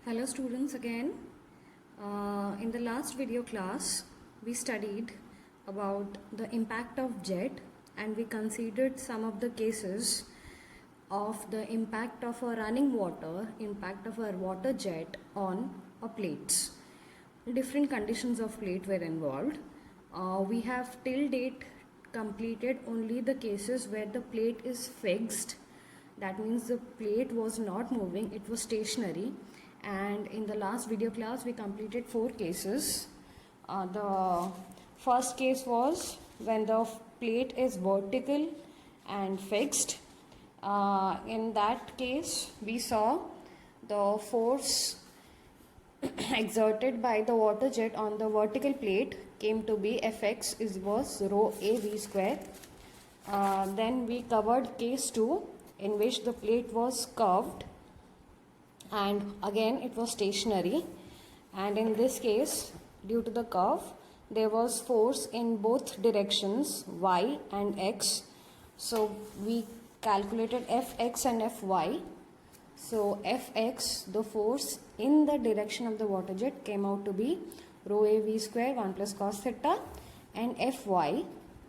Hello students again. In the last video class we studied about the impact of jet and we considered some of the cases of the impact of a running water, impact of a water jet on a plates. Different conditions of plate were involved. We have till date completed only the cases where the plate is fixed. That means the plate was not moving, it was stationary. And in the last video class we completed 4 cases. The first case was when the plate is vertical and fixed. In that case we saw the force exerted by the water jet on the vertical plate came to be Fx is was rho a v square. Then we covered case 2 in which the plate was curved and again it was stationary, and in this case due to the curve there was force in both directions y and x, so we calculated Fx and Fy. So Fx, the force in the direction of the water jet, came out to be rho a v square 1 plus cos theta, and Fy,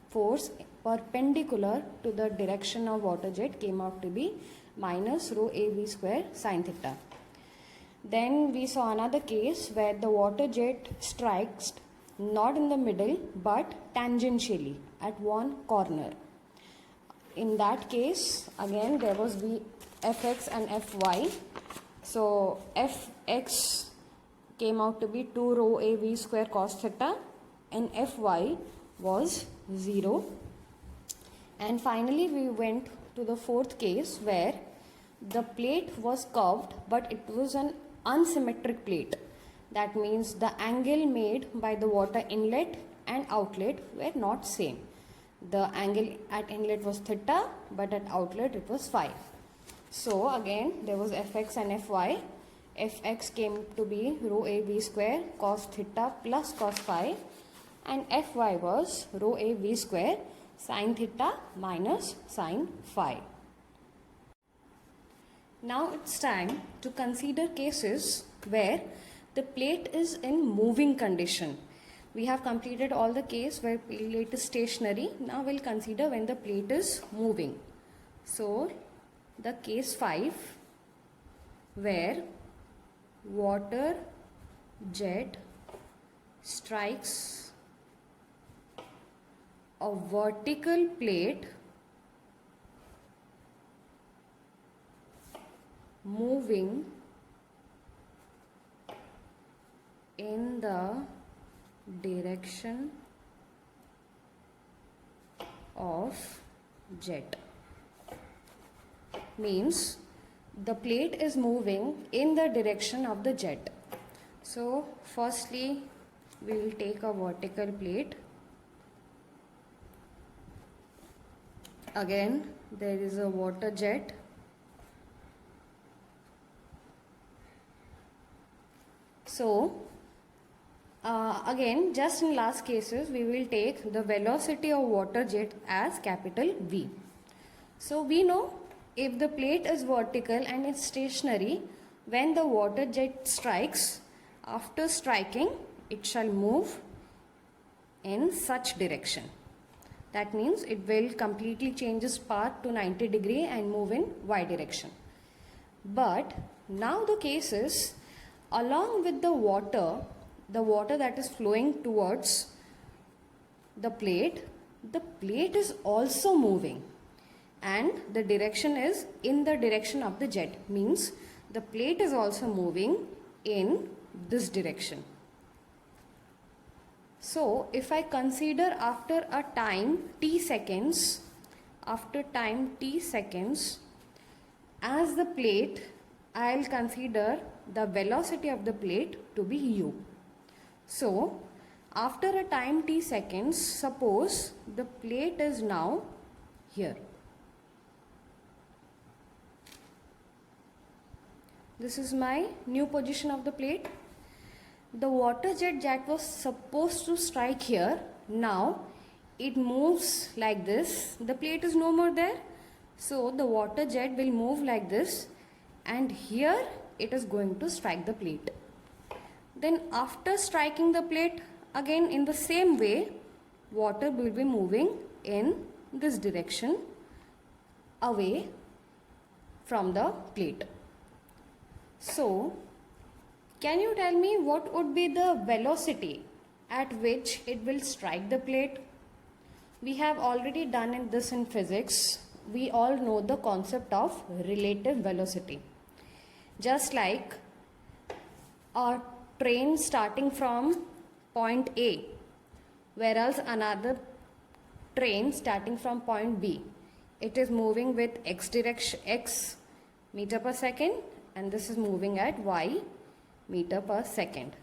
force perpendicular to the direction of water jet, came out to be minus rho a v square sin theta. Then we saw another case where the water jet strikes not in the middle but tangentially at one corner. In that case again there was Fx and Fy. So Fx came out to be 2 rho a v square cos theta and Fy was 0. And finally we went to the fourth case where the plate was curved but it was an unsymmetric plate. That means the angle made by the water inlet and outlet were not same. The angle at inlet was theta but at outlet it was phi. So again there was Fx and Fy. Fx came to be rho a v square cos theta plus cos phi, and Fy was rho a v square sin theta minus sin phi. Now it's time to consider cases where the plate is in moving condition. We have completed all the case where plate is stationary. Now we'll consider when the plate is moving. So the case 5 where water jet strikes a vertical plate moving in the direction of jet. Means the plate is moving in the direction of the jet. So firstly we will take a vertical plate. Again there is a water jet. So again just in last cases we will take the velocity of water jet as capital V. So we know if the plate is vertical and it's stationary, when the water jet strikes, after striking it shall move in such direction. That means it will completely change its path to 90 degree and move in y direction. But now the case is along with the water that is flowing towards the plate is also moving and the direction is in the direction of the jet, means the plate is also moving in this direction. So if I consider after a time t seconds, as the plate, I will consider the velocity of the plate to be u. So after a time t seconds, suppose the plate is now here. This is my new position of the plate. The water jet that was supposed to strike here, now it moves like this. The plate is no more there. So the water jet will move like this and here it is going to strike the plate. Then after striking the plate, again in the same way, water will be moving in this direction away from the plate. So, can you tell me what would be the velocity at which it will strike the plate? We have already done this in physics. We all know the concept of relative velocity. Just like a train starting from point A, whereas another train starting from point B, it is moving with x direction, x meter per second, and this is moving at y meter per second.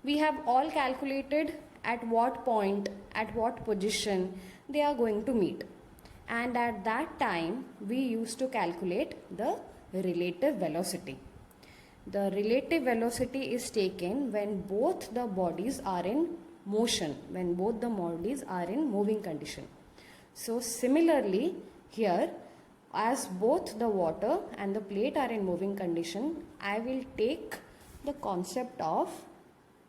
We have all calculated at what point, at what position they are going to meet, and at that time we used to calculate the relative velocity. The relative velocity is taken when both the bodies are in motion, when both the bodies are in moving condition. So similarly here, as both the water and the plate are in moving condition, I will take the concept of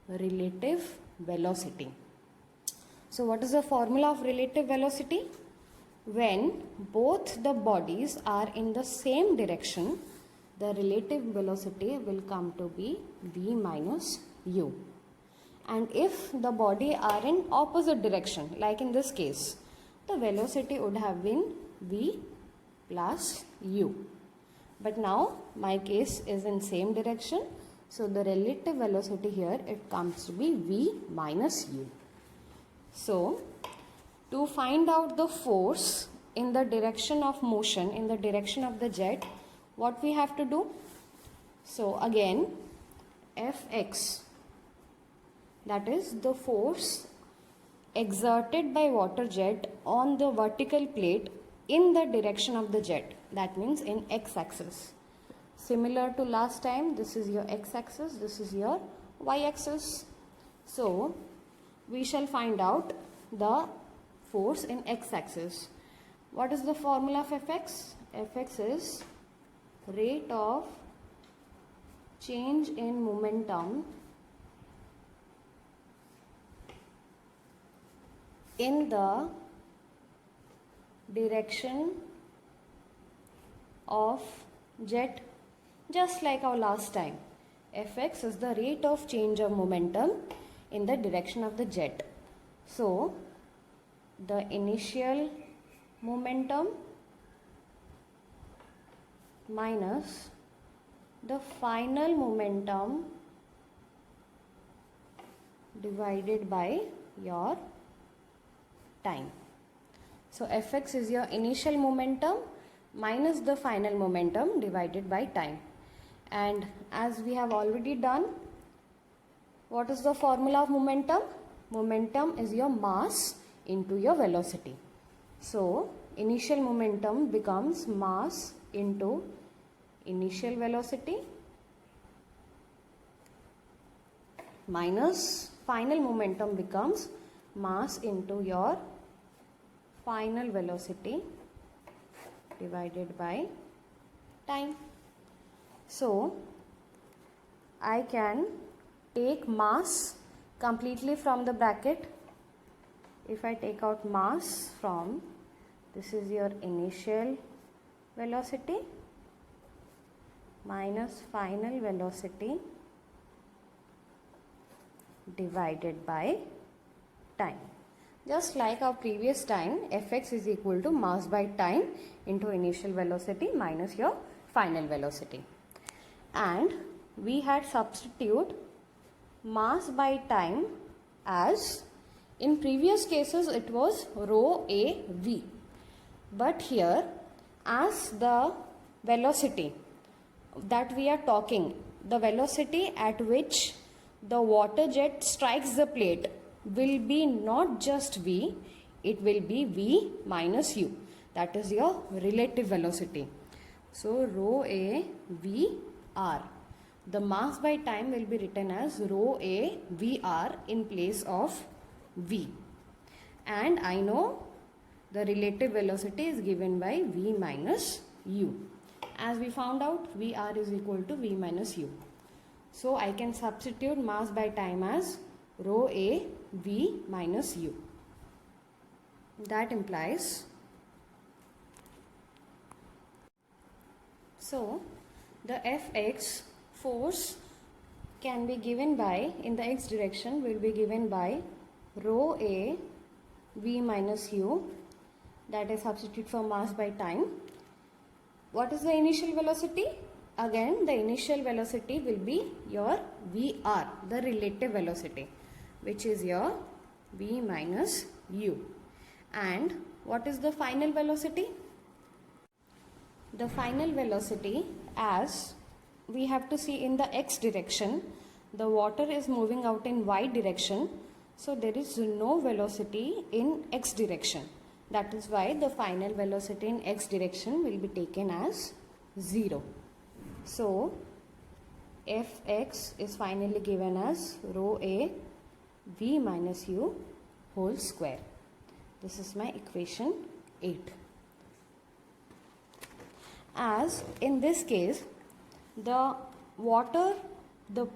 relative velocity. So what is the formula of relative velocity? When both the bodies are in the same direction, the relative velocity will come to be v minus u. And if the body are in opposite direction, like in this case, the velocity would have been v plus u. But now my case is in same direction, so the relative velocity here, it comes to be v minus u. So to find out the force in the direction of motion, in the direction of the jet, what we have to do? So again, Fx, that is the force exerted by water jet on the vertical plate in the direction of the jet, that means in x-axis. Similar to last time, this is your x-axis, this is your y-axis. So we shall find out the force in x-axis. What is the formula of Fx? Fx is rate of change in momentum in the direction of jet, just like our last time. Fx is the rate of change of momentum in the direction of the jet. So the initial momentum minus the final momentum divided by your time. So Fx is your initial momentum minus the final momentum divided by time. And as we have already done, what is the formula of momentum? Momentum is your mass into your velocity. So initial momentum becomes mass into initial velocity minus final momentum becomes mass into your final velocity divided by time. So I can take mass completely from the bracket. If I take out mass from, this is your initial velocity minus final velocity divided by time. Just like our previous time, Fx is equal to mass by time into initial velocity minus your final velocity. And we had substitute mass by time as, in previous cases it was rho a v. But here, as the velocity that we are talking, the velocity at which the water jet strikes the plate will be not just v, it will be v minus u. That is your relative velocity. So rho a v r. The mass by time will be written as rho a v r in place of v. And I know the relative velocity is given by v minus u. As we found out, VR is equal to V minus U. So I can substitute mass by time as rho A V minus U. That implies, so the Fx force can be given by, in the x direction will be given by rho A V minus U, that is substitute for mass by time. What is the initial velocity? Again, the initial velocity will be your VR, the relative velocity, which is your V minus U. And what is the final velocity? The final velocity, as we have to see in the x direction, the water is moving out in y direction, so there is no velocity in x direction. That is why the final velocity in x direction will be taken as 0. So Fx is finally given as rho A V minus U whole square. This is my equation 8. As in this case, the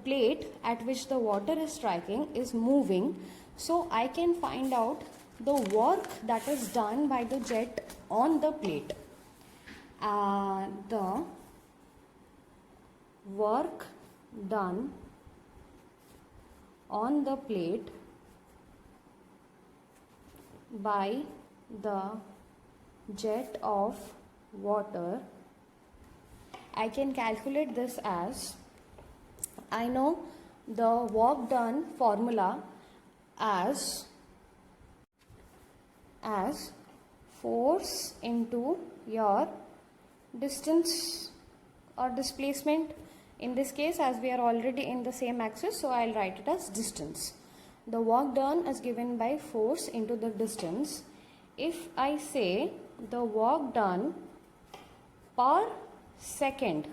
plate at which the water is striking is moving, so I can find out the work that is done by the jet on the plate. The work done on the plate by the jet of water, I can calculate this as, I know the work done formula as force into your distance or displacement. In this case, as we are already in the same axis, so I'll write it as distance. The work done is given by force into the distance. If I say the work done per second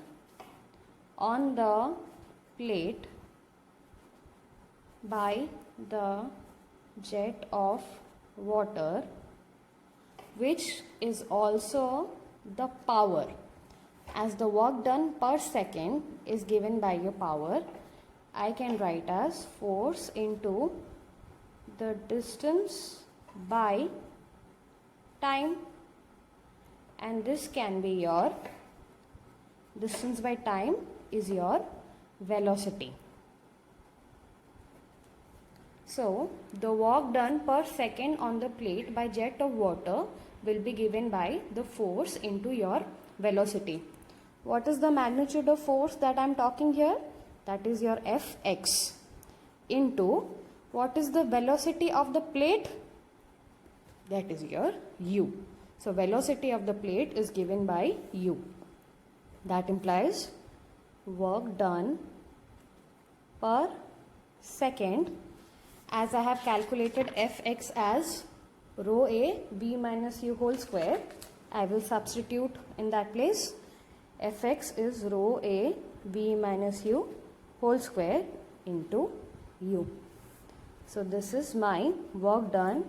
on the plate by the jet of water, which is also the power, as the work done per second is given by your power, I can write as force into the distance by time, and this can be your distance by time is your velocity. So the work done per second on the plate by jet of water will be given by the force into your velocity. What is the magnitude of force that I am talking here? That is your Fx into what is the velocity of the plate? That is your U. So velocity of the plate is given by U. That implies work done per second, as I have calculated Fx as rho A V minus U whole square, I will substitute in that place. Fx is rho A V minus U whole square into U. So this is my work done,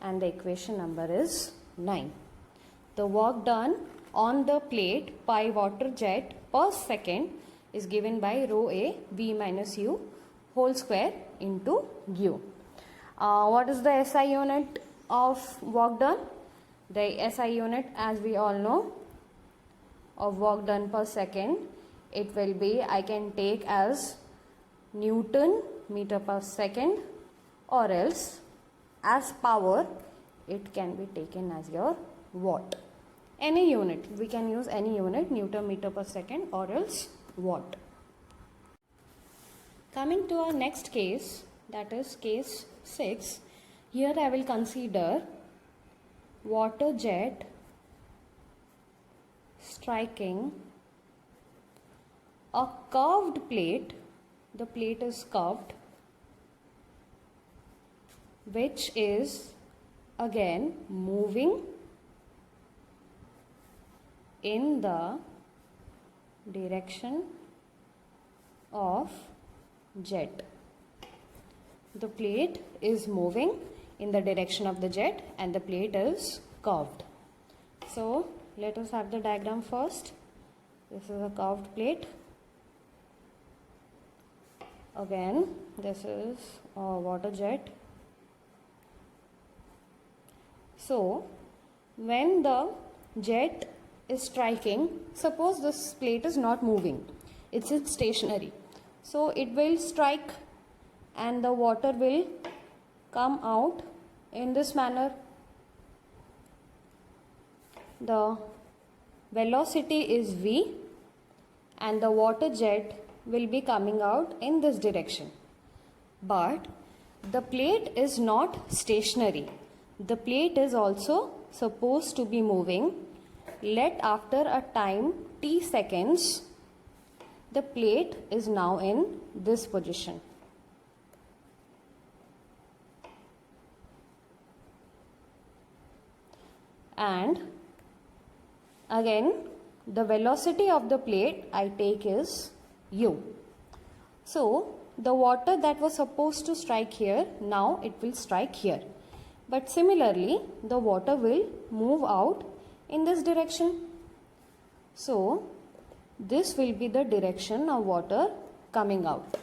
and the equation number is 9. The work done on the plate by water jet per second is given by rho A V minus U whole square into U. What is the SI unit of work done? The SI unit, as we all know, of work done per second, it will be, I can take as Newton meter per second, or else as power it can be taken as your watt. Any unit, we can use any unit, Newton meter per second or else watt. Coming to our next case, that is case 6. Here I will consider water jet striking a curved plate. The plate is curved, which is again moving in the direction of jet. The plate is moving in the direction of the jet and the plate is curved. So let us have the diagram first. This is a curved plate. Again, this is a water jet. So, when the jet is striking, suppose this plate is not moving, it's stationary. So, it will strike and the water will come out in this manner. The velocity is v and the water jet will be coming out in this direction. But the plate is not stationary. The plate is also supposed to be moving. Let after a time t seconds, the plate is now in this position. And again, the velocity of the plate I take is u. So, the water that was supposed to strike here, now it will strike here. But similarly, the water will move out in this direction. So, this will be the direction of water coming out.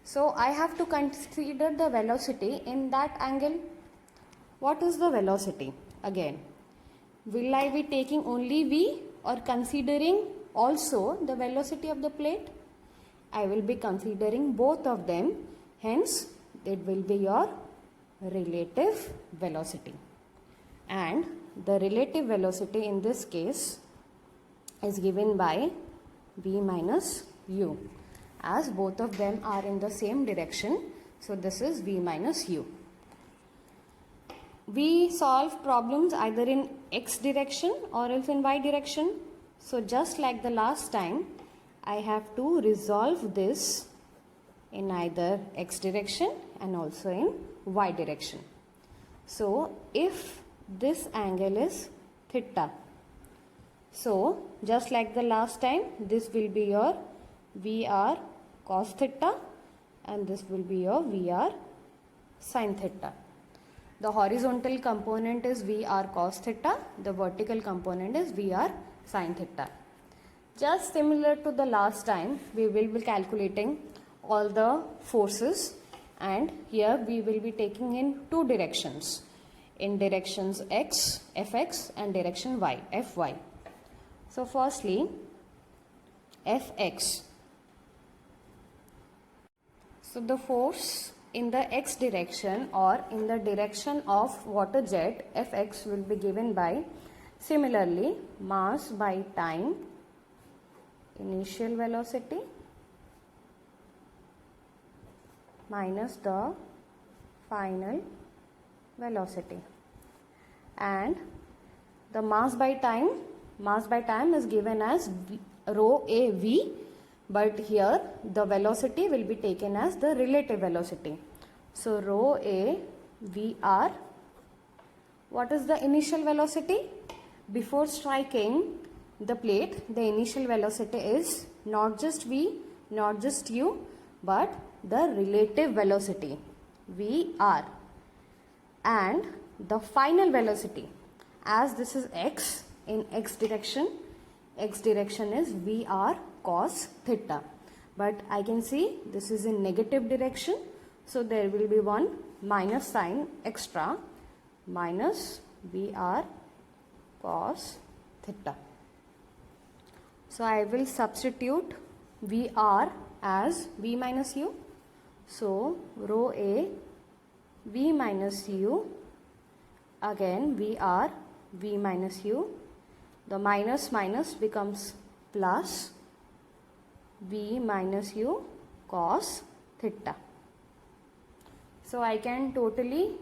So, I have to consider the velocity in that angle. What is the velocity? Again, will I be taking only v or considering also the velocity of the plate? I will be considering both of them. Hence, it will be your relative velocity. And the relative velocity in this case is given by v minus u, as both of them are in the same direction. So, this is v minus u. We solve problems either in x direction or else in y direction. So, just like the last time, I have to resolve this in either x direction and also in y direction. So, if this angle is theta, so just like the last time, this will be your VR cos theta and this will be your VR sin theta. The horizontal component is VR cos theta, the vertical component is VR sin theta. Just similar to the last time, we will be calculating all the forces, and here we will be taking in two directions, in directions x, fx, and direction y, fy. So firstly, fx. So the force in the x direction or in the direction of water jet, fx will be given by, similarly, mass by time, initial velocity minus the final velocity. And the mass by time is given as rho a v, but here the velocity will be taken as the relative velocity. So, rho a v r. What is the initial velocity? Before striking the plate, the initial velocity is not just v, not just u, but the relative velocity vr. And the final velocity, as this is x, in x direction is vr cos theta. But I can see this is in negative direction, so there will be one minus sign extra, minus vr cos theta. So I will substitute vr as v minus u. So rho a v minus u, again vr v minus u, the minus minus becomes plus v minus u cos theta. So I can totally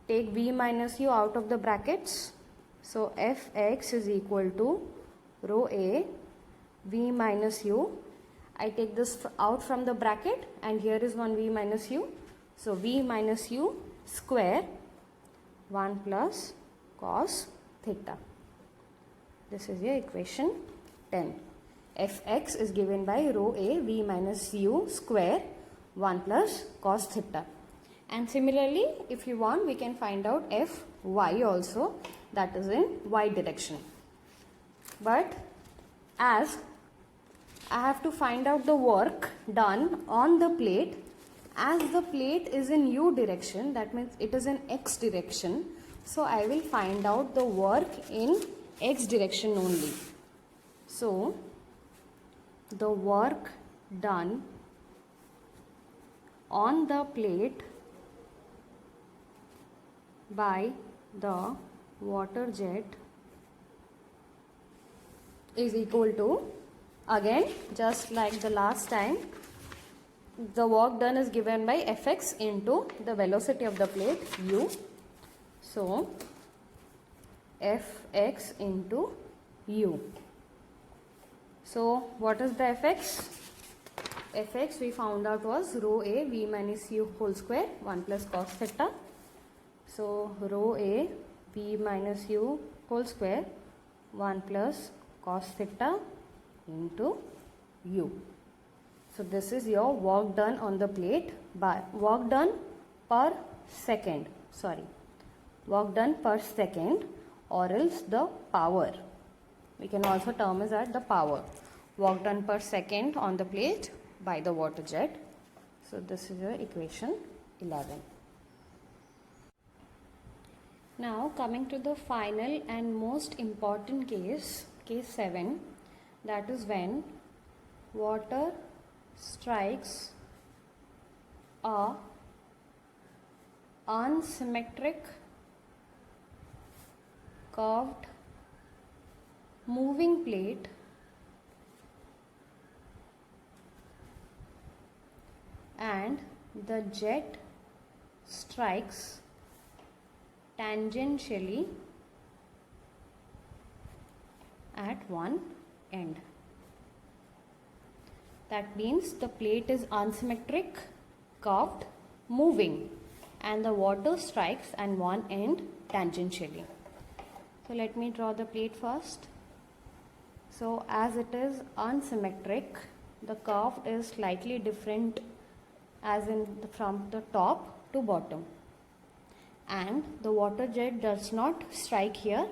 take v minus u out of the brackets. So fx is equal to rho a v minus u. I take this out from the bracket and here is one v minus u. So v minus u square 1 plus cos theta. This is your equation 10. Fx is given by rho a v minus u square 1 plus cos theta. And similarly, if you want, we can find out fy also, that is in y direction. But as I have to find out the work done on the plate. As the plate is in u direction, that means it is in x direction, so I will find out the work in x direction only. So the work done on the plate by the water jet is equal to, again just like the last time, the work done is given by Fx into the velocity of the plate u. So Fx into u. So what is the Fx? Fx we found out was rho a v minus u whole square 1 plus cos theta. So rho a v minus u whole square 1 plus cos theta into u. So this is your work done on the plate by work done per second, work done per second, or else the power. We can also term it as the power. Work done per second on the plate by the water jet. So this is your equation 11. Now coming to the final and most important case, case 7, that is when water strikes a unsymmetric curved moving plate and the jet strikes tangentially at one end. That means the plate is unsymmetric, curved, moving, and the water strikes at one end tangentially. So let me draw the plate first. So as it is unsymmetric, the curve is slightly different as in from the top to bottom, and the water jet does not strike here,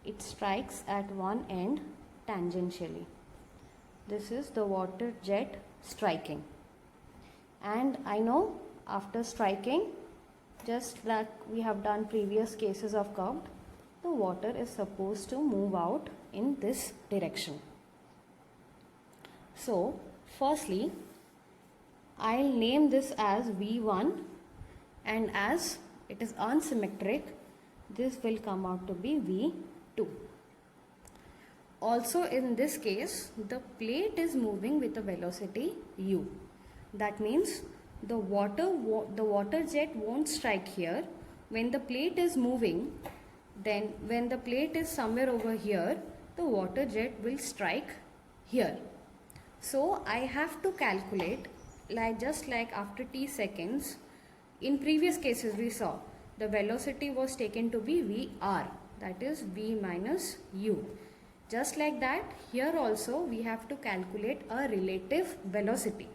it strikes at one end tangentially. This is the water jet striking, and I know after striking, just like we have done previous cases of curved, the water is supposed to move out in this direction. So firstly, I'll name this as V1, and as it is unsymmetric, this will come out to be V2. Also in this case, the plate is moving with a velocity u. That means the water jet won't strike here. When the plate is moving, then when the plate is somewhere over here, the water jet will strike here. So I have to calculate, like just like after t seconds, in previous cases we saw the velocity was taken to be Vr, that is v minus u. Just like that, here also we have to calculate a relative velocity,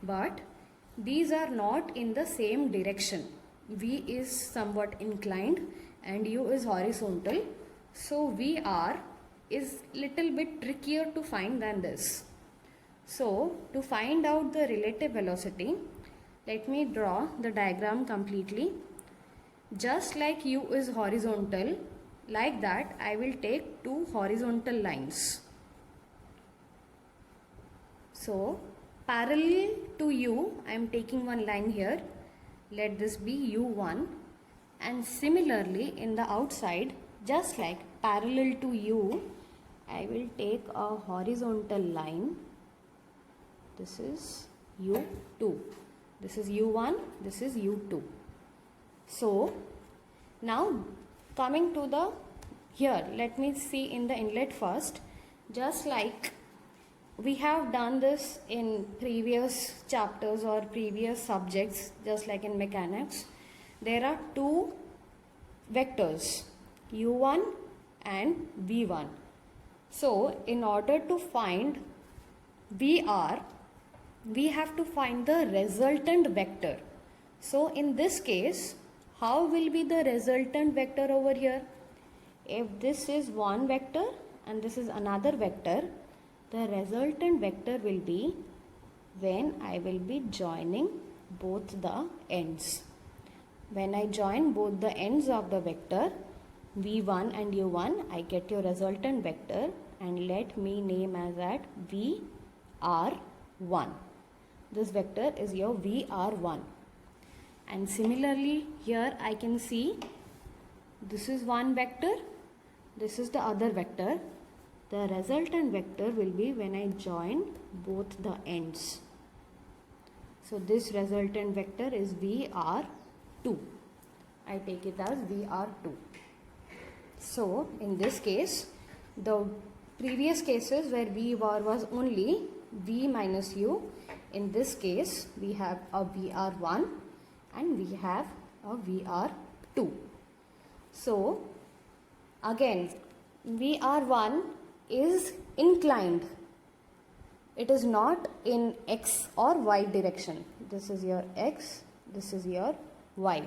but these are not in the same direction. V is somewhat inclined and u is horizontal, so Vr is little bit trickier to find than this. So to find out the relative velocity, let me draw the diagram completely. Just like u is horizontal, like that I will take two horizontal lines. So parallel to u, I am taking one line here. Let this be u1, and similarly in the outside, just like parallel to u, I will take a horizontal line. This is u2. This is u1, this is u2. So now coming to the here, let me see in the inlet first. Just like we have done this in previous chapters or previous subjects, just like in mechanics, there are two vectors, u1 and v1. So in order to find Vr, we have to find the resultant vector. So in this case, how will be the resultant vector over here? If this is one vector and this is another vector, the resultant vector will be when I will be joining both the ends. When I join both the ends of the vector v1 and u1, I get your resultant vector, and let me name as that vr1. This vector is your vr1. And similarly here I can see this is one vector, this is the other vector. The resultant vector will be when I join both the ends. So this resultant vector is vr2. I take it as vr2. So in this case, the previous cases where v bar was only v minus u, in this case we have a vr1 and we have a vr2. So again, vr1 is inclined. It is not in x or y direction. This is your x, this is your y.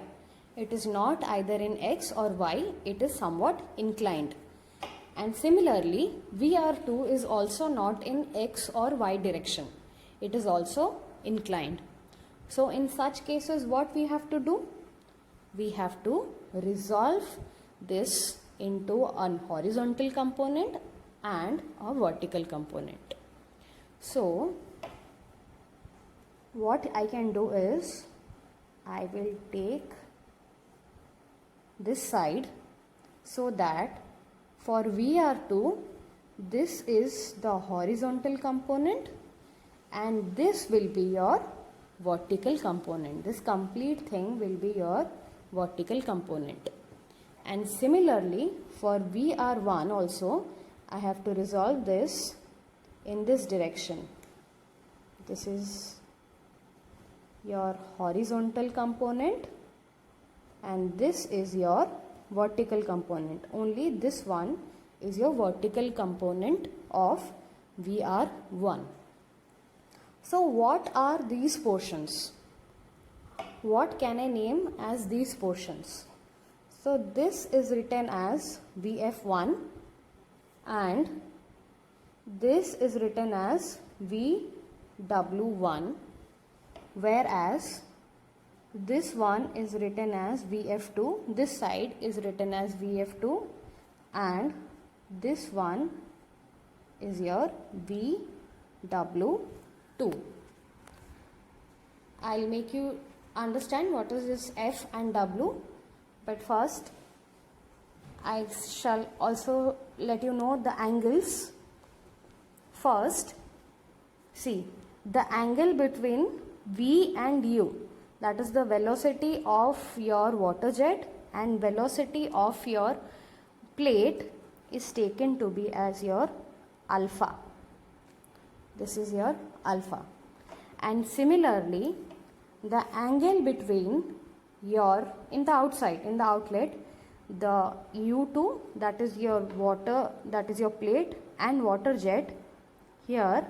It is not either in x or y, it is somewhat inclined. And similarly, vr2 is also not in x or y direction. It is also inclined. So in such cases, what we have to do? We have to resolve this into a horizontal component and a vertical component. So what I can do is, I will take this side so that for vr2, this is the horizontal component and this will be your vertical component. This complete thing will be your vertical component. And similarly for vr1 also, I have to resolve this in this direction. This is your horizontal component and this is your vertical component. Only this one is your vertical component of vr1. So what are these portions? What can I name as these portions? So this is written as vf1 and this is written as vw1, whereas this one is written as vf2, this side is written as vf2 and this one is your vw2. I'll make you understand what is this f and w, but first I shall also let you know the angles. First, see the angle between v and u, that is the velocity of your water jet and velocity of your plate, is taken to be as your alpha. This is your alpha. And similarly, the angle between your, in the outside, in the outlet, the u2, that is your water, that is your plate, and water jet, here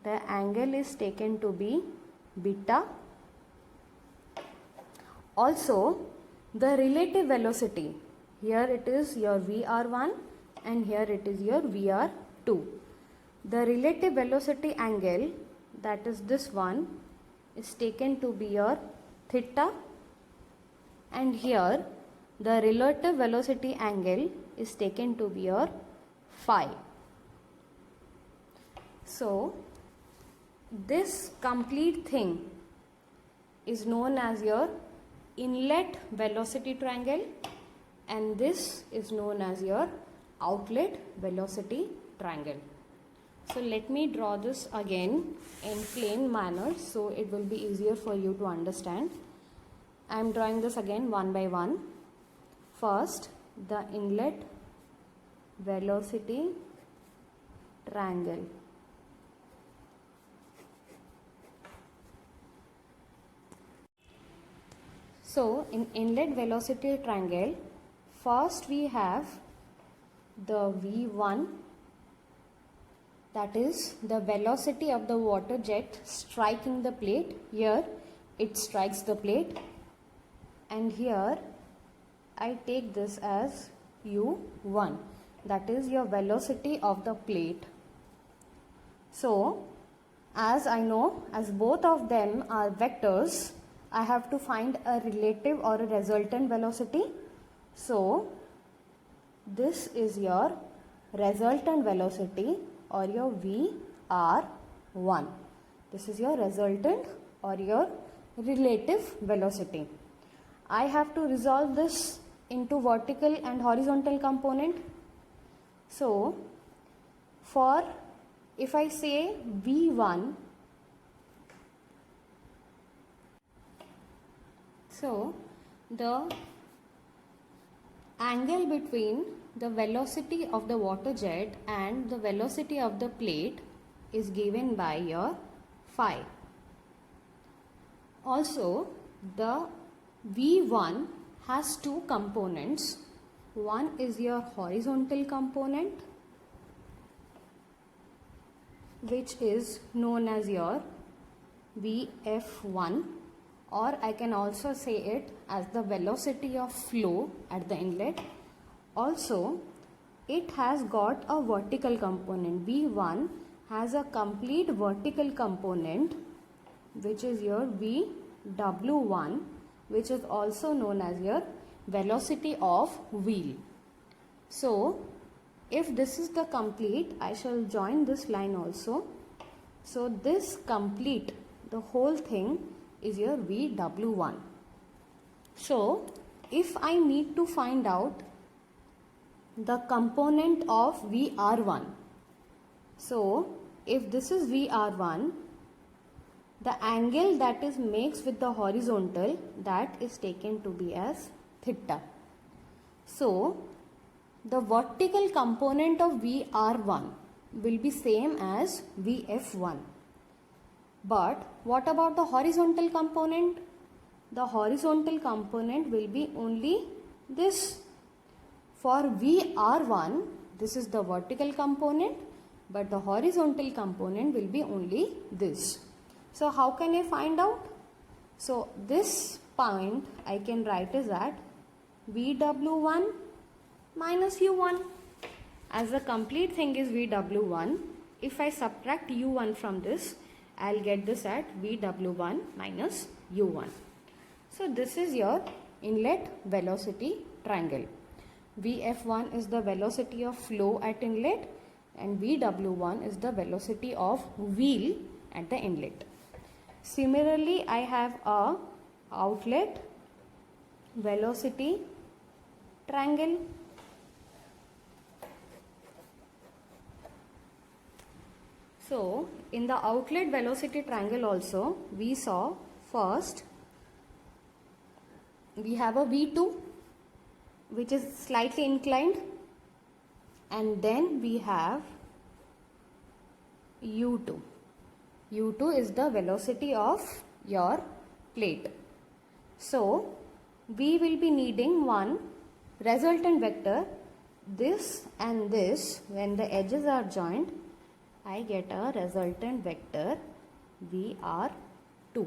the angle is taken to be beta. Also the relative velocity, here it is your vr1 and here it is your vr2. The relative velocity angle, that is this one, is taken to be your theta, and here the relative velocity angle is taken to be your phi. So this complete thing is known as your inlet velocity triangle and this is known as your outlet velocity triangle. So let me draw this again in plain manner so it will be easier for you to understand. I am drawing this again one by one. First, the inlet velocity triangle. So in inlet velocity triangle, first we have the v1, that is the velocity of the water jet striking the plate. Here it strikes the plate and here I take this as u1, that is your velocity of the plate. So as I know, as both of them are vectors, I have to find a relative or a resultant velocity. So this is your resultant velocity or your VR1. This is your resultant or your relative velocity. I have to resolve this into vertical and horizontal component. So for if I say V1, so the angle between the velocity of the water jet and the velocity of the plate is given by your phi. Also, the V1 has two components. One is your horizontal component, which is known as your VF1, or I can also say it as the velocity of flow at the inlet. Also, it has got a vertical component. V1 has a complete vertical component, which is your VW1, which is also known as your velocity of wheel. So if this is the complete, I shall join this line also. So this complete, the whole thing is your VW1. So if I need to find out the component of VR1, so if this is VR1, the angle that is makes with the horizontal, that is taken to be as theta. So the vertical component of VR1 will be same as VF1. But what about the horizontal component? The horizontal component will be only this. For VR1, this is the vertical component, but the horizontal component will be only this. So how can I find out? So this point I can write is that VW1 minus U1. As the complete thing is VW1, if I subtract U1 from this, I'll get this at VW1 minus U1. So this is your inlet velocity triangle. VF1 is the velocity of flow at inlet and VW1 is the velocity of wheel at the inlet. Similarly, I have a outlet velocity triangle. So in the outlet velocity triangle also, we saw first we have a V2, which is slightly inclined, and then we have U2. U2 is the velocity of your plate. So we will be needing one resultant vector, this and this. When the edges are joined, I get a resultant vector VR2.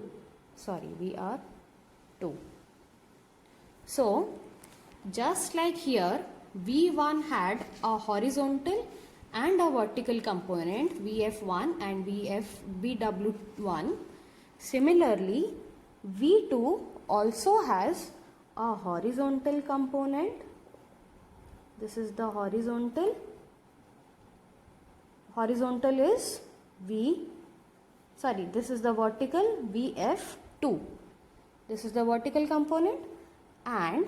So just like here, V1 had a horizontal and a vertical component, VF1 and VW1. Similarly, V2 also has a horizontal component. This is the horizontal. Horizontal is this is the vertical VF2. This is the vertical component, and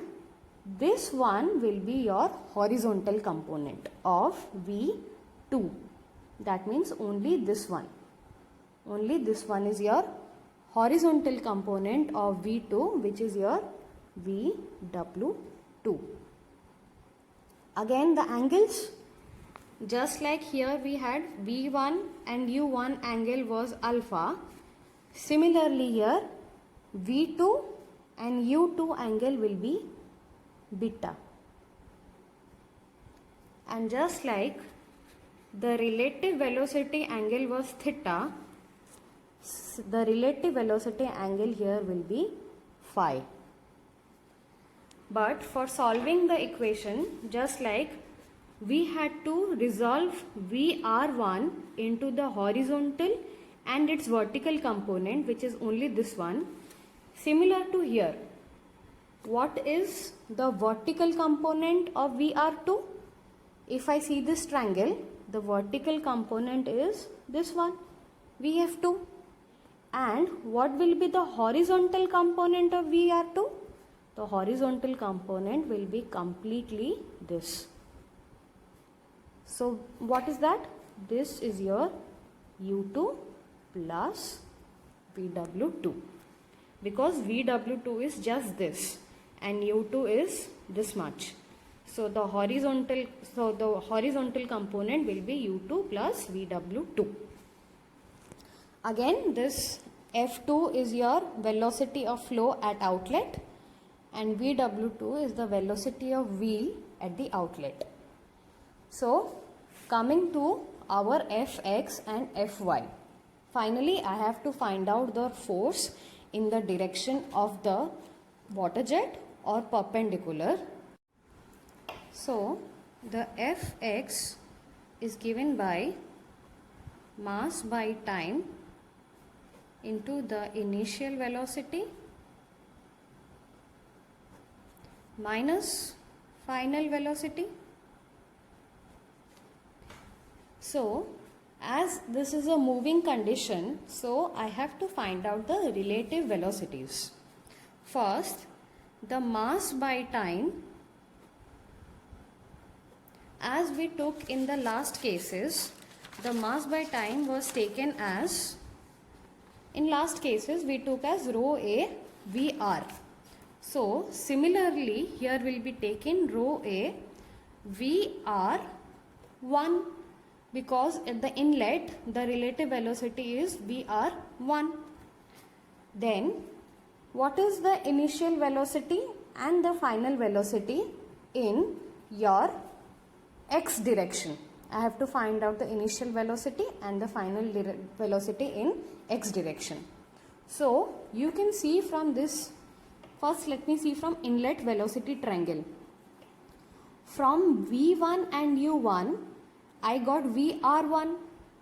this one will be your horizontal component of V2. That means only this one. Only this one is your horizontal component of V2, which is your VW2. Again, the angles, just like here we had V1 and U1 angle was alpha. Similarly here, V2 and U2 angle will be beta. And just like the relative velocity angle was theta, the relative velocity angle here will be phi. But for solving the equation, just like we had to resolve VR1 into the horizontal and its vertical component, which is only this one. Similar to here, what is the vertical component of VR2? If I see this triangle, the vertical component is this one, VF2. And what will be the horizontal component of VR2? The horizontal component will be completely this. So what is that? This is your U2 plus VW2, because VW2 is just this and U2 is this much. So the horizontal component will be U2 plus VW2. Again, this F2 is your velocity of flow at outlet and VW2 is the velocity of wheel at the outlet. So coming to our Fx and Fy. Finally, I have to find out the force in the direction of the water jet or perpendicular. So the Fx is given by mass by time into the initial velocity minus final velocity. So as this is a moving condition, so I have to find out the relative velocities. First, the mass by time, as we took in the last cases, the mass by time was taken as, in last cases we took as rho A VR. So similarly here will be taken rho A VR1, because at the inlet the relative velocity is VR1. Then what is the initial velocity and the final velocity in your x direction? I have to find out the initial velocity and the final velocity in x direction. So you can see from this, first let me see from inlet velocity triangle. From V1 and U1 I got VR1.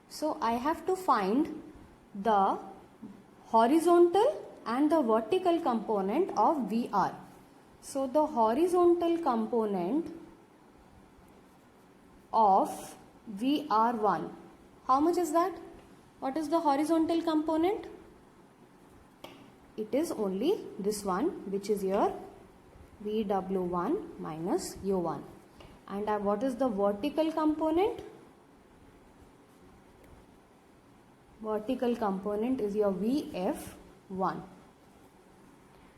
So I have to find the horizontal and the vertical component of VR. So the horizontal component of VR1, how much is that? What is the horizontal component? It is only this one, which is your VW1 minus U1. And what is the vertical component? Vertical component is your VF1.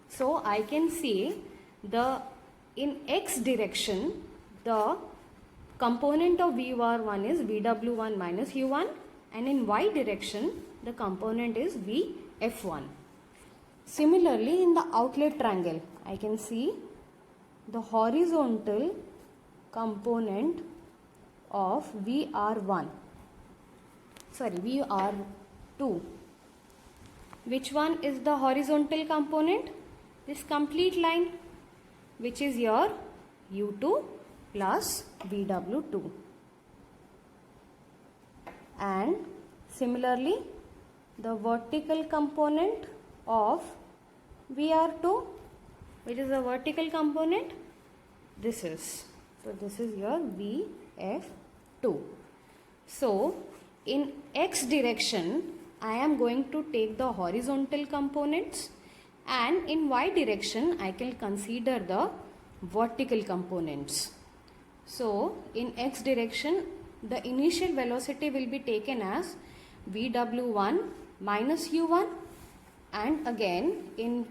So I can see in x direction the component of VR1 is VW1 minus U1, and in y direction the component is VF1. Similarly, in the outlet triangle I can see the horizontal component of VR2. Which one is the horizontal component? This complete line, which is your U2 plus VW2. And similarly, the vertical component of VR2, which is the vertical component, this is. So this is your VF2. So in x direction I am going to take the horizontal components, and in y direction I can consider the vertical components. So in x direction the initial velocity will be taken as VW1 minus U1, and again in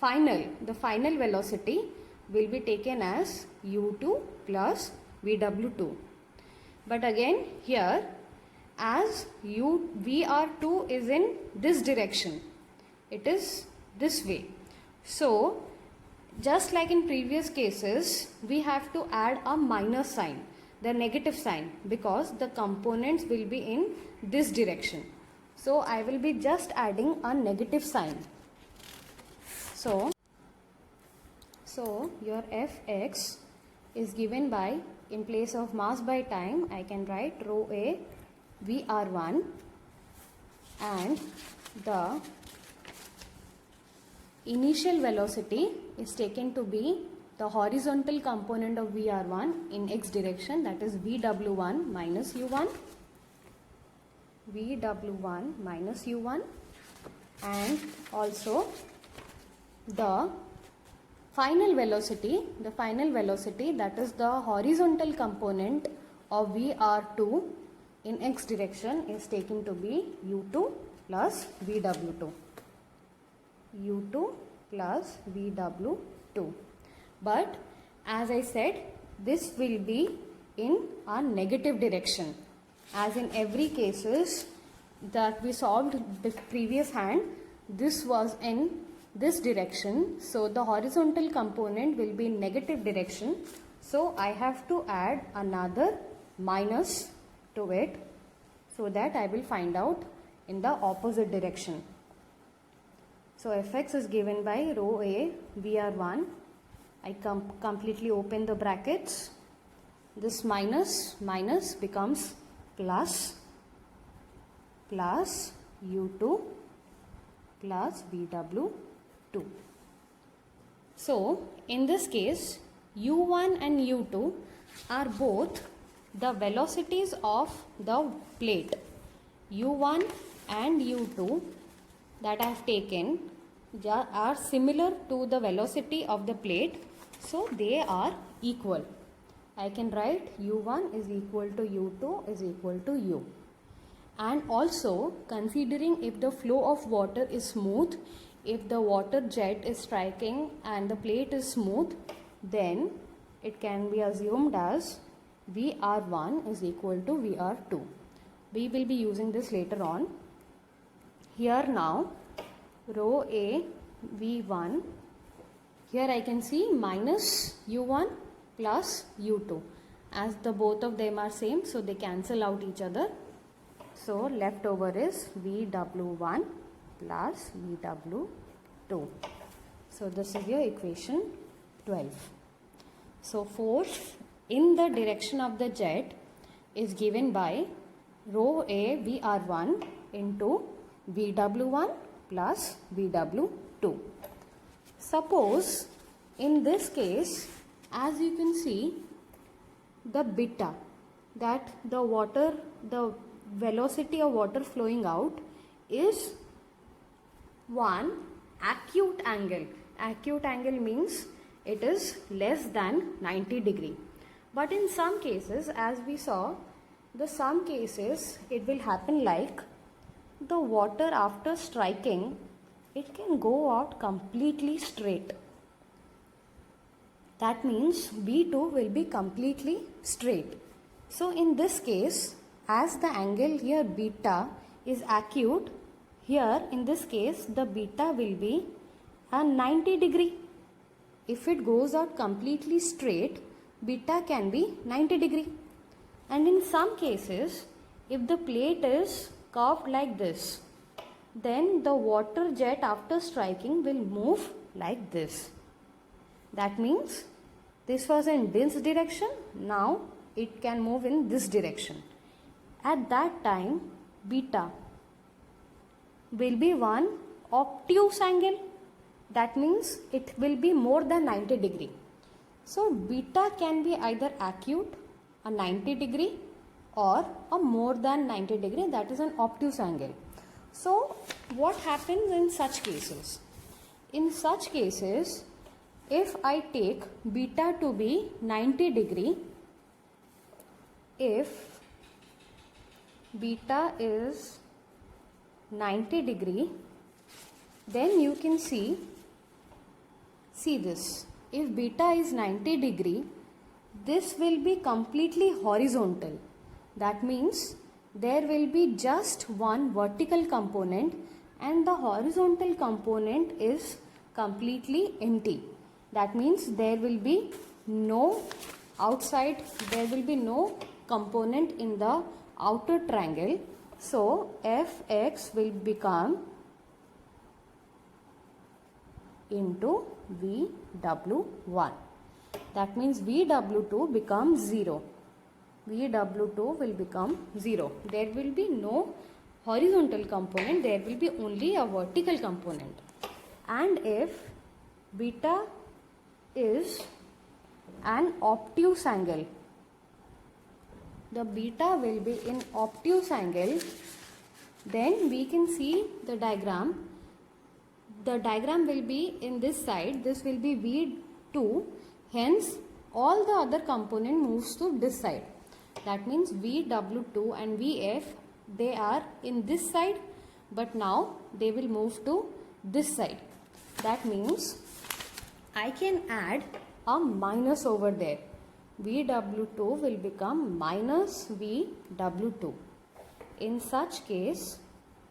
the final velocity will be taken as U2 plus VW2. But again here, as VR2 is in this direction, it is this way. So just like in previous cases, we have to add a minus sign, the negative sign, because the components will be in this direction. So I will be just adding a negative sign. So your Fx is given by, in place of mass by time, I can write rho A VR1, and the initial velocity is taken to be the horizontal component of VR1 in x direction, that is VW1 minus U1, VW1 minus U1, and also the final velocity that is the horizontal component of VR2 in x direction is taken to be U2 plus VW2. U2 plus VW2. But as I said, this will be in a negative direction. As in every cases that we solved the previous hand, this was in this direction. So the horizontal component will be in negative direction. So I have to add another minus to it so that I will find out in the opposite direction. So Fx is given by rho A VR1. I completely open the brackets. This minus becomes plus U2 plus VW2. So in this case, U1 and U2 are both the velocities of the plate. U1 and U2 that I have taken are similar to the velocity of the plate, so they are equal. I can write U1 is equal to U2 is equal to U. And also, considering if the flow of water is smooth, if the water jet is striking and the plate is smooth, then it can be assumed as VR1 is equal to VR2. We will be using this later on. Here now, rho A V1, here I can see minus U1 plus U2. As the both of them are same, so they cancel out each other. So left over is VW1 plus VW2. So this is your equation 12. So force in the direction of the jet is given by rho A VR1 into VW1 plus VW2. Suppose in this case, as you can see, the beta, that the velocity of water flowing out is one acute angle. Acute angle means it is less than 90 degree. But in some cases, as we saw, some cases it will happen like the water after striking, it can go out completely straight. That means B2 will be completely straight. So in this case, as the angle here beta is acute, here in this case the beta will be a 90 degree. If it goes out completely straight, beta can be 90 degree. And in some cases, if the plate is curved like this, then the water jet after striking will move like this. That means this was in this direction, now it can move in this direction. At that time, beta will be one obtuse angle. That means it will be more than 90 degree. So beta can be either acute, a 90 degree, or a more than 90 degree, that is an obtuse angle. So what happens in such cases? In such cases, if I take beta to be 90 degree, if beta is 90 degree, then you can see this. If beta is 90 degree, this will be completely horizontal. That means there will be just one vertical component and the horizontal component is completely empty. That means there will be no outside, there will be no component in the outer triangle. So Fx will become into VW1. That means VW2 becomes 0. VW2 will become 0. There will be no horizontal component, there will be only a vertical component. And if beta is an obtuse angle, the beta will be in obtuse angle, then we can see the diagram. The diagram will be in this side, this will be V2, hence all the other component moves to this side. That means VW2 and VF, they are in this side, but now they will move to this side. That means I can add a minus over there. VW2 will become minus VW2. In such case,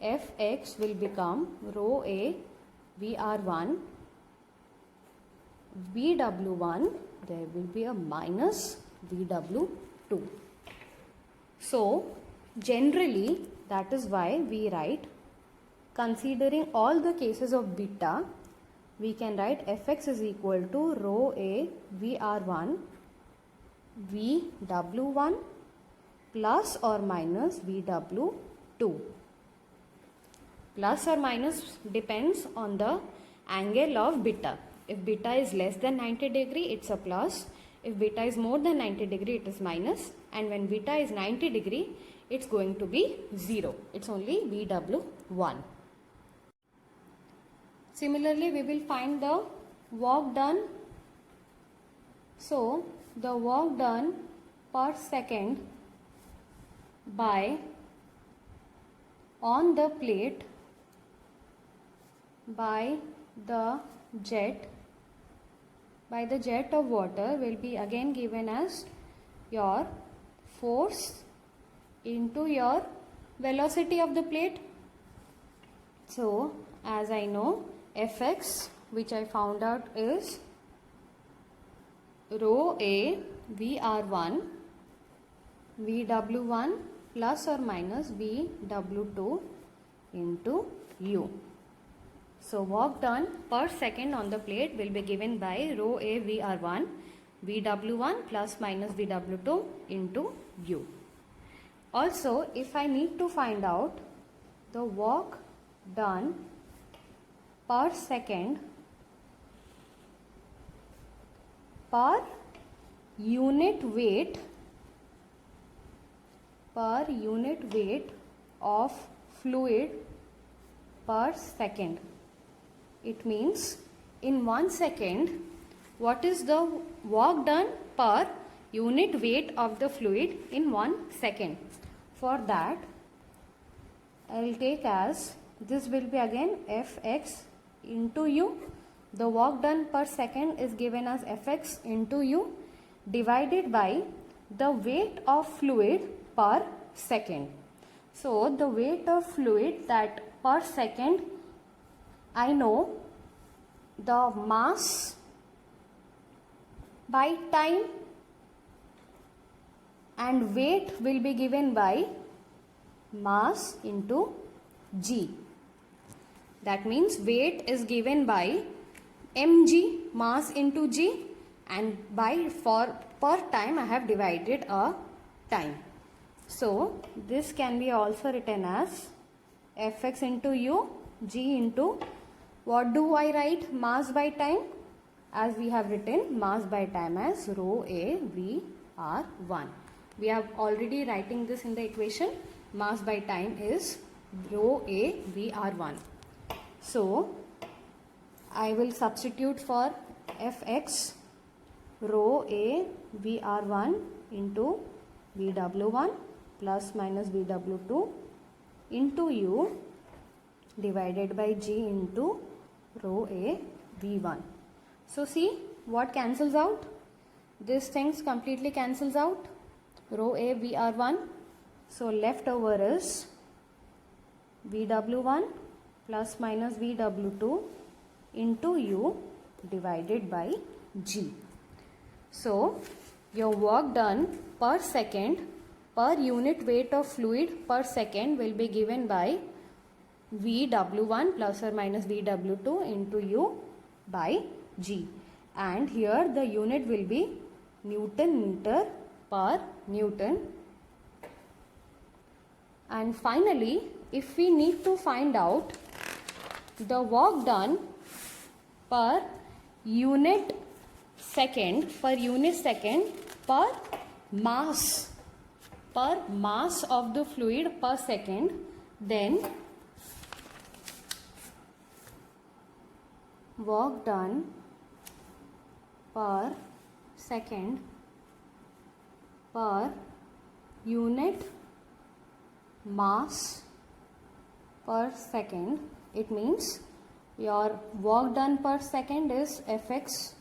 Fx will become rho A VR1, VW1, there will be a minus VW2. So, generally, that is why we write, considering all the cases of beta, we can write Fx is equal to rho A VR1 VW1 plus or minus VW2. Plus or minus depends on the angle of beta. If beta is less than 90 degree, it's a plus. If beta is more than 90 degree, it is minus. And when beta is 90 degree, it's going to be 0. It's only VW1. Similarly, we will find the work done. So, the work done per second by on the plate by the jet of water will be again given as your force into your velocity of the plate. So, as I know, Fx, which I found out, is rho A VR1 VW1 plus or minus VW2 into U. So, work done per second on the plate will be given by rho A VR1 VW1 plus minus VW2 into U. Also, if I need to find out the work done per second per unit weight of fluid per second. It means in 1 second, what is the work done per unit weight of the fluid in 1 second. For that, I will take as, this will be again Fx into U. The work done per second is given as Fx into U divided by the weight of fluid per second. So, the weight of fluid that per second, I know the mass by time and weight will be given by mass into g. That means weight is given by mg, mass into g, and by for per time I have divided a time. So, this can be also written as Fx into U, g into, what do I write, mass by time, as we have written mass by time as rho A V R1. We are already writing this in the equation, mass by time is rho A V R1. So, I will substitute for Fx rho A V R1 into VW1 plus minus VW2 into U divided by G into rho A V1. So, see what cancels out? This things completely cancels out. Rho A VR1. So, left over is VW1 plus minus VW2 into U divided by G. So, your work done per second per unit weight of fluid per second will be given by VW1 plus or minus VW2 into U by G. and here the unit will be Newton meter per Newton. And finally, if we need to find out the work done per unit second per mass of the fluid per second, then work done per second per unit mass per second, it means your work done per second is Fx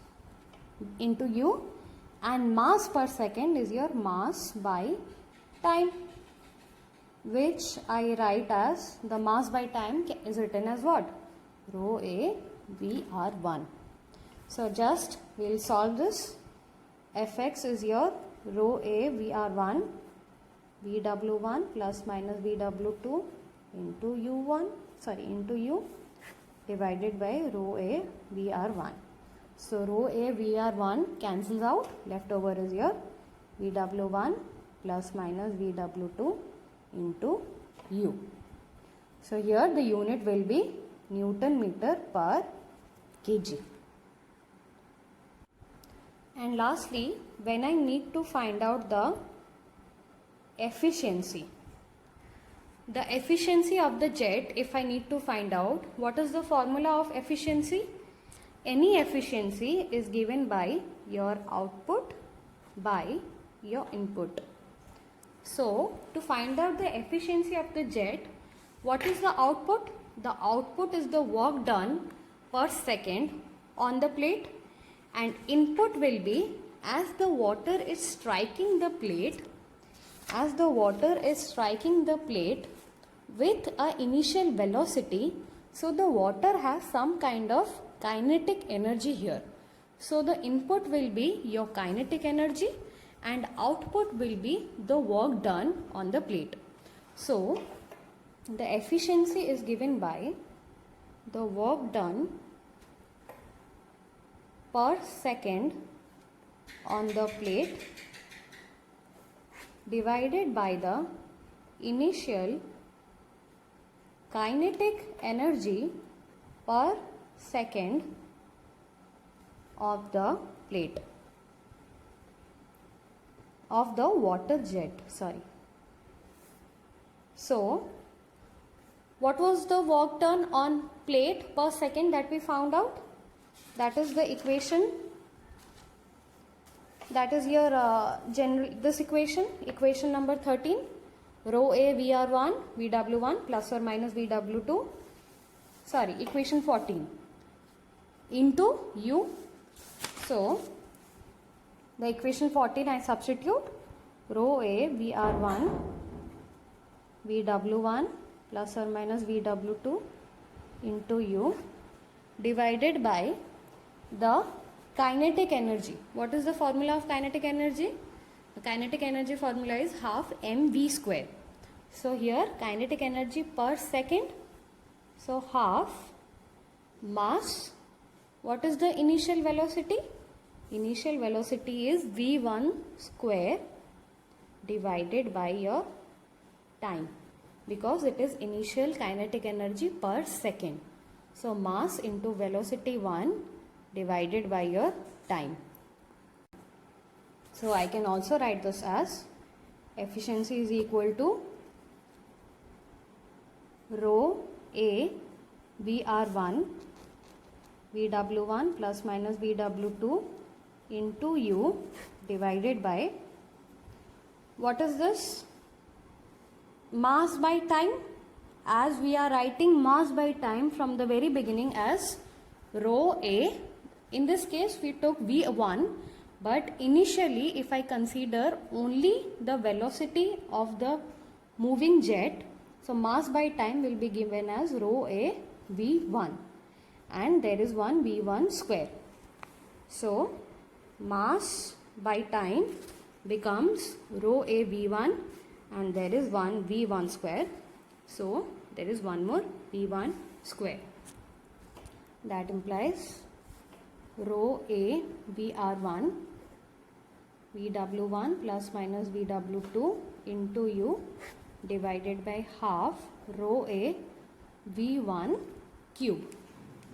into U, and mass per second is your mass by time, which I write as the mass by time is written as what? Rho A VR1. So just we will solve this. Fx is your rho A VR1 VW1 plus minus VW2 into U divided by rho A VR1. So rho A VR1 cancels out, left over is your VW1 plus minus VW2 into U. So here the unit will be Newton meter per kg. And lastly, when I need to find out the efficiency of the jet, if I need to find out, what is the formula of efficiency? Any efficiency is given by your output by your input. So to find out the efficiency of the jet, what is the output? The output is the work done per second on the plate, and input will be as the water is striking the plate with a initial velocity. So the water has some kind of kinetic energy here. So the input will be your kinetic energy and output will be the work done on the plate. So the efficiency is given by the work done per second on the plate divided by the initial kinetic energy per second of the plate of the water jet. So what was the work done on plate per second that we found out? That is the equation. That is your this equation number 13. Rho A VR1 VW1 plus or minus VW2. Equation 14 into U. So the equation 14 I substitute rho A VR1 VW1 plus or minus VW2 into U divided by the kinetic energy. What is the formula of kinetic energy? The kinetic energy formula is half mv square. So here kinetic energy per second. So half mass. What is the initial velocity? Initial velocity is v1 square divided by your time, because it is initial kinetic energy per second. So mass into velocity 1 divided by your time. So I can also write this as efficiency is equal to rho A VR1 VW1 plus minus VW2 into U divided by, what is this? Mass by time. As we are writing mass by time from the very beginning as rho A. In this case we took V1, but initially if I consider only the velocity of the moving jet, so mass by time will be given as rho A V1, and there is one V1 square. So mass by time becomes rho A V1 and there is one V1 square. So there is one more V1 square. That implies rho A VR1 VW1 plus minus VW2 into U divided by half rho A V1 cube.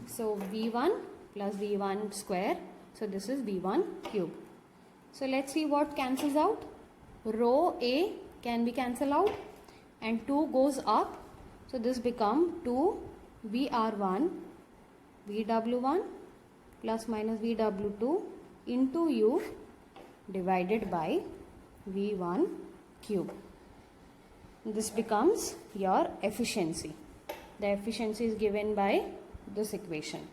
So V1 plus V1 square. So this is V1 cube. So let's see what cancels out. Rho A can be cancelled out and 2 goes up. So this become 2 VR1 VW1 plus minus VW2 into U divided by V1 cube. This becomes your efficiency. The efficiency is given by this equation.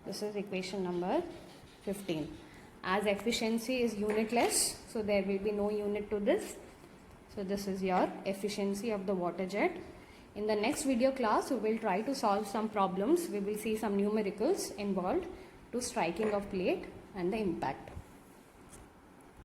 This is equation number 15. As efficiency is unitless, so there will be no unit to this. So this is your efficiency of the water jet. In the next video class, we will try to solve some problems. We will see some numericals involved to striking of plate and the impact.